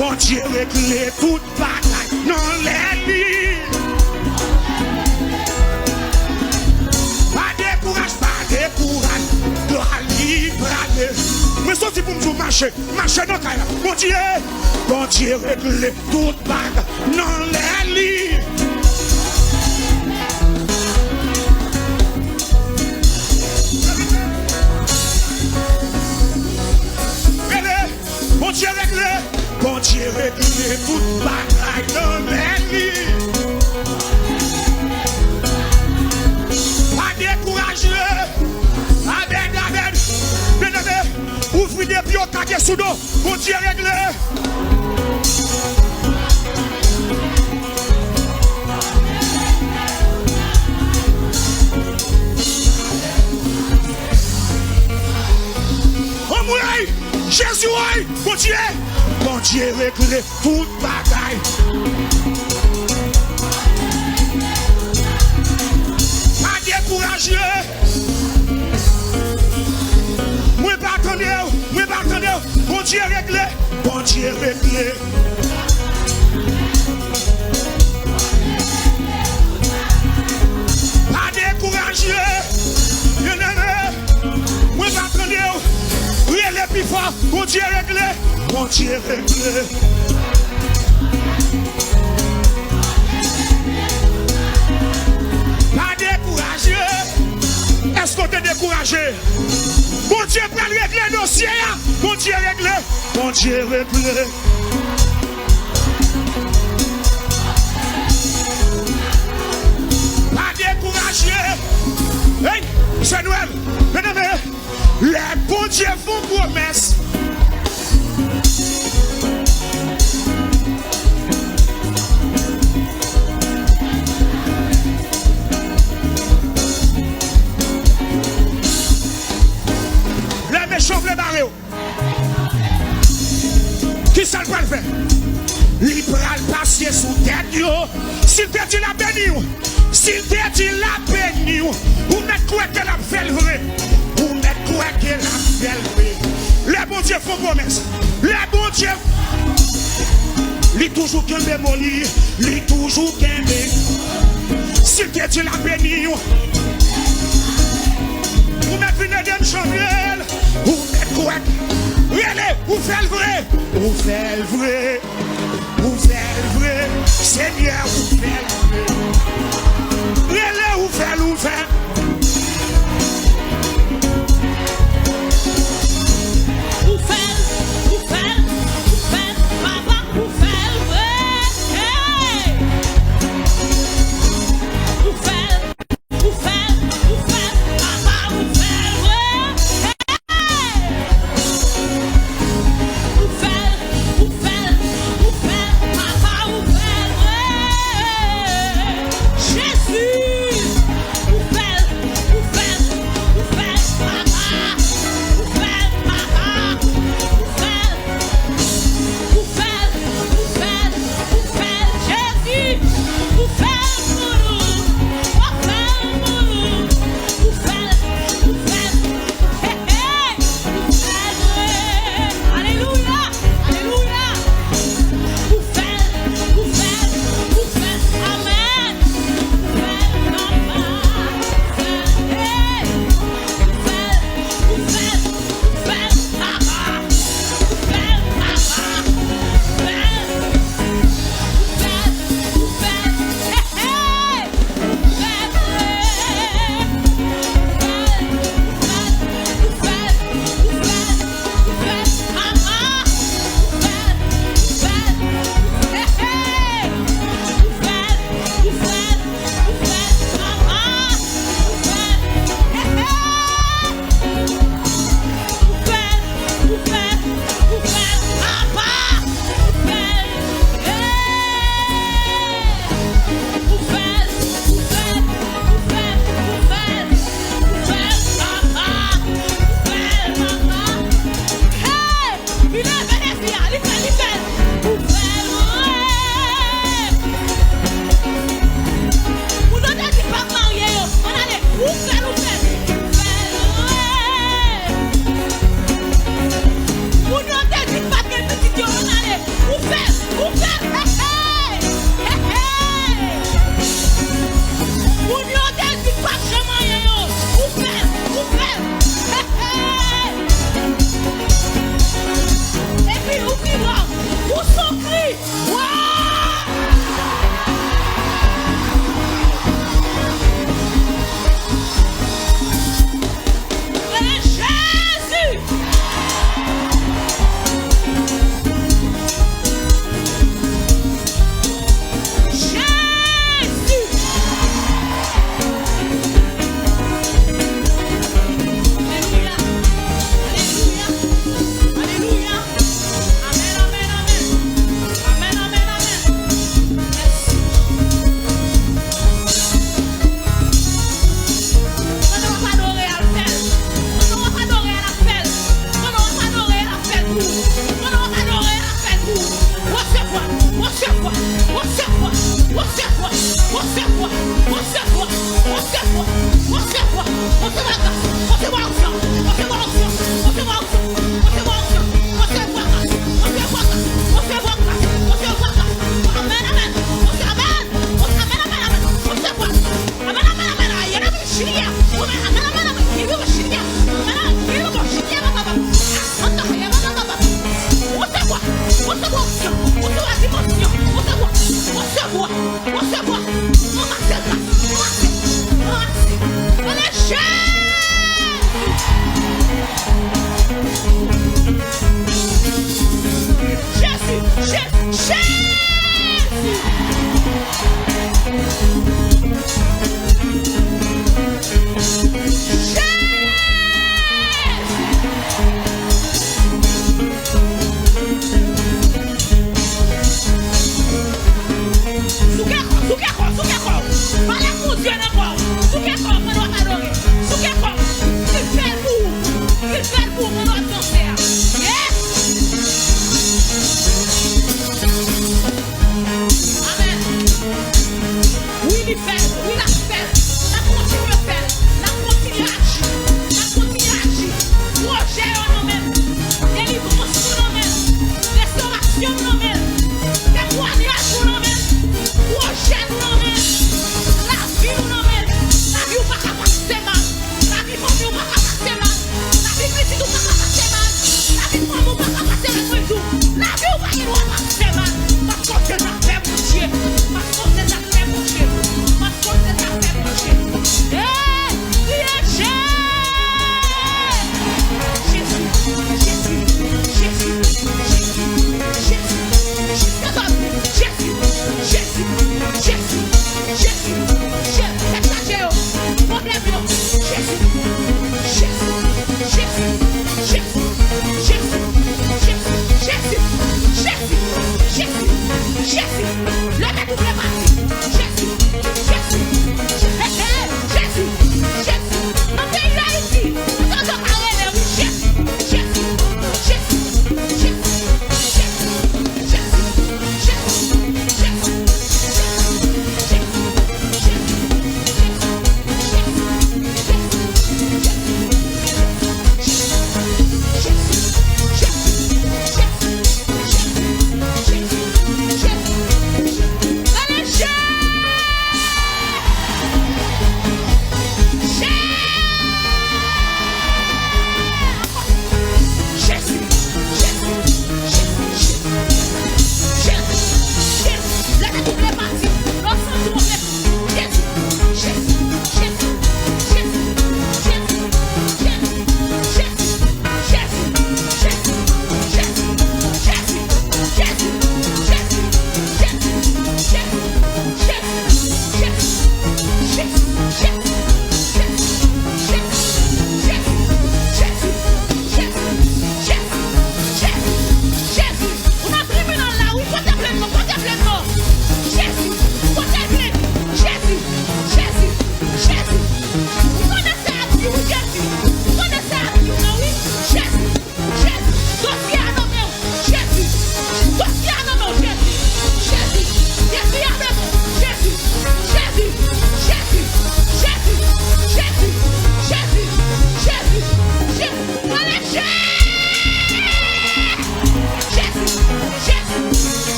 Bon Dieu réglé toute bataille dans les lits. Pas de courage, de livrer. Mais sorti pour me marcher dans le caille. Bon Dieu réglé toute bataille dans les lits. Bon Dieu réglé toute bataille dans les lits. Pas découragé. Amen. Ouvrez des pieds au caquet sous dos. Bon Dieu réglé. Jésus, bon Dieu réglé toute bataille. Pas découragé. Moi pas attendre. Bon Dieu réglé. Pas découragé. Moi pas attendre. Les plus forts, bon Dieu réglé. Pas découragé. Est-ce qu'on t'est découragé? Bon Dieu peut régler le dossier. Bon Dieu réglé. Pas découragé. Hey, c'est Noël. Mesdames, les bons dieux font promesse. Les méchants veulent barrer. Qui ça le faire? Il va le passer sous tête. S'il te dit la béni, vous mettez quoi qu'elle a fait le vrai. Les bons dieux font promesse. Les bons dieux. Li toujours qu'un bémoli. Li toujours qu'un bémoli. Si tu es la béni. Vous mettez une deuxième chandelle. Vous mettez quoi? Vous faites le vrai. Vous faites le vrai. Seigneur, vous faites le vrai. Vous faites. recevoir, recevoir, ramasser grâce, ramasser. On est Jésus,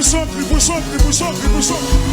Poussons, poussons, poussons, poussons.